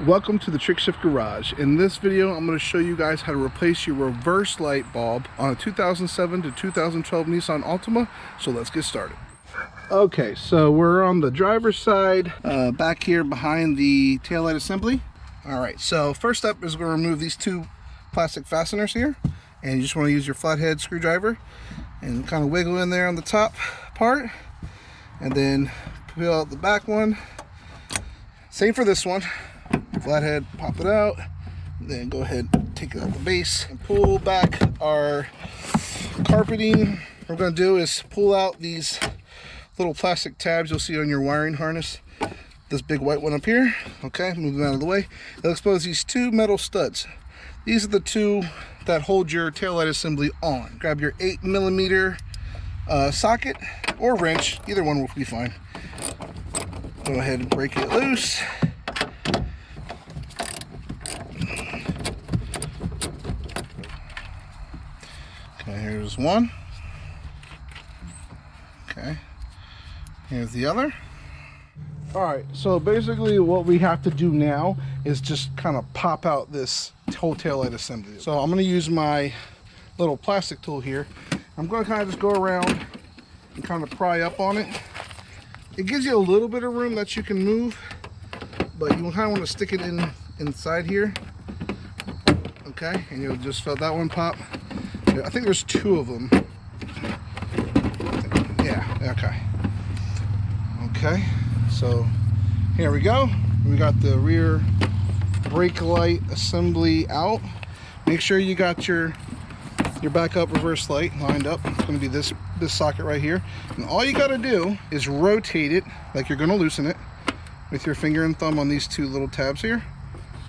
Welcome to the Trick Shift Garage. In this video, I'm going to show you guys how to replace your reverse light bulb on a 2007 to 2012 Nissan Altima. So let's get started. Okay, so we're on the driver's side, back here behind the taillight assembly. All right, so first up is we're going to remove these two plastic fasteners here. And you just want to use your flathead screwdriver and kind of wiggle in there on the top part. And then peel out the back one. Same for this one. Flathead, pop it out, then go ahead and take out the base and pull back our carpeting. What we're going to do is pull out these little plastic tabs you'll see on your wiring harness. This big white one up here. Okay, move them out of the way. It'll expose these two metal studs. These are the two that hold your taillight assembly on. Grab your 8mm socket or wrench, either one will be fine. Go ahead and break it loose. Okay, here's one. Okay, here's the other. All right, so basically what we have to do now is just kind of pop out this whole taillight assembly. So I'm going to use my little plastic tool here. I'm going to kind of just go around and kind of pry up on it. It gives you a little bit of room that you can move, but you kind of want to stick it inside here. Okay, and you'll just feel that one pop. I think there's two of them. Yeah, okay. Okay, so here we go. We got the rear brake light assembly out. Make sure you got your backup reverse light lined up. It's going to be this socket right here. And all you got to do is rotate it like you're going to loosen it with your finger and thumb on these two little tabs here.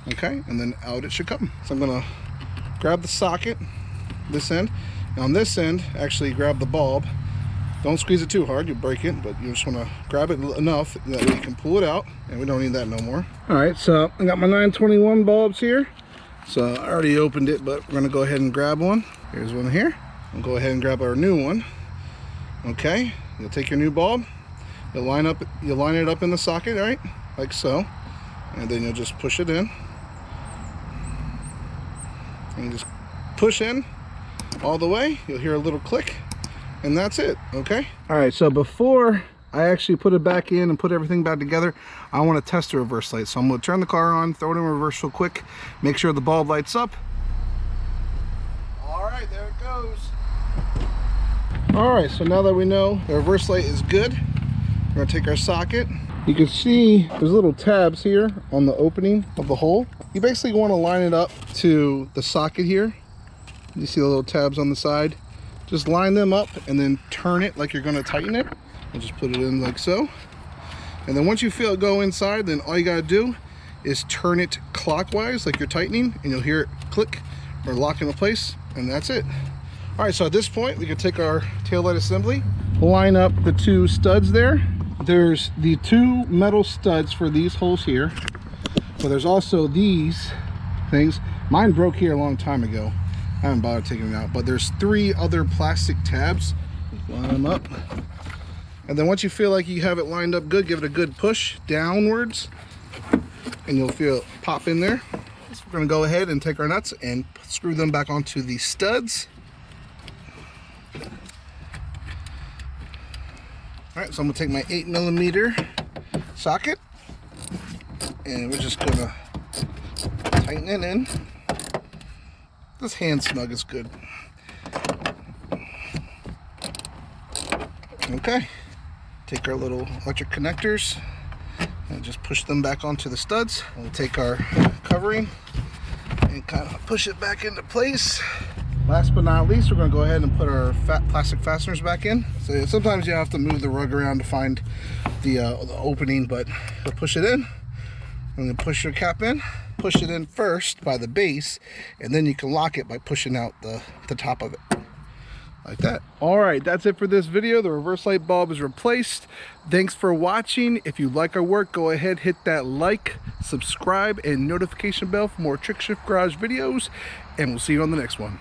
Okay, and then out it should come. So I'm going to grab the socket, this end, and on this end actually grab the bulb. Don't squeeze it too hard, you'll break it, but you just want to grab it enough that way you can pull it out, and we don't need that no more. All right, so I got my 921 bulbs here. So I already opened it, but we're going to go ahead and grab one. Here's one here. We'll go ahead and grab our new one. Okay, you'll take your new bulb, you'll line it up in the socket, right, like so, and then you'll just push it in. And you just push in all the way. You'll hear a little click, and that's it. Okay. All right, so before I actually put it back in and put everything back together, I want to test the reverse light. So I'm going to turn the car on, throw it in reverse real quick, make sure the bulb lights up. All right, there it goes. All right, so now that we know the reverse light is good, we're going to take our socket. You can see there's little tabs here on the opening of the hole. You basically want to line it up to the socket here. You see the little tabs on the side. Just line them up and then turn it like you're going to tighten it. And just put it in like so. And then once you feel it go inside, then all you got to do is turn it clockwise like you're tightening, and you'll hear it click or lock into place, and that's it. All right, so at this point, we can take our taillight assembly, line up the two studs there. There's the two metal studs for these holes here, but there's also these things. Mine broke here a long time ago. I haven't bothered taking them out, but there's three other plastic tabs. Line them up. And then once you feel like you have it lined up good, give it a good push downwards, and you'll feel it pop in there. So we're going to go ahead and take our nuts and screw them back onto the studs. All right, so I'm going to take my 8mm socket, and we're just going to tighten it in. This hand snug is good. Okay, take our little electric connectors and just push them back onto the studs. We'll take our covering and kind of push it back into place. Last but not least, we're going to go ahead and put our plastic fasteners back in. So sometimes you have to move the rug around to find the opening, but we'll push it in. And then push your cap in. Push it in first by the base, and then you can lock it by pushing out the top of it. Like that. All right, that's it for this video. The reverse light bulb is replaced. Thanks for watching. If you like our work, go ahead, hit that like, subscribe, and notification bell for more Trick Shift Garage videos, and we'll see you on the next one.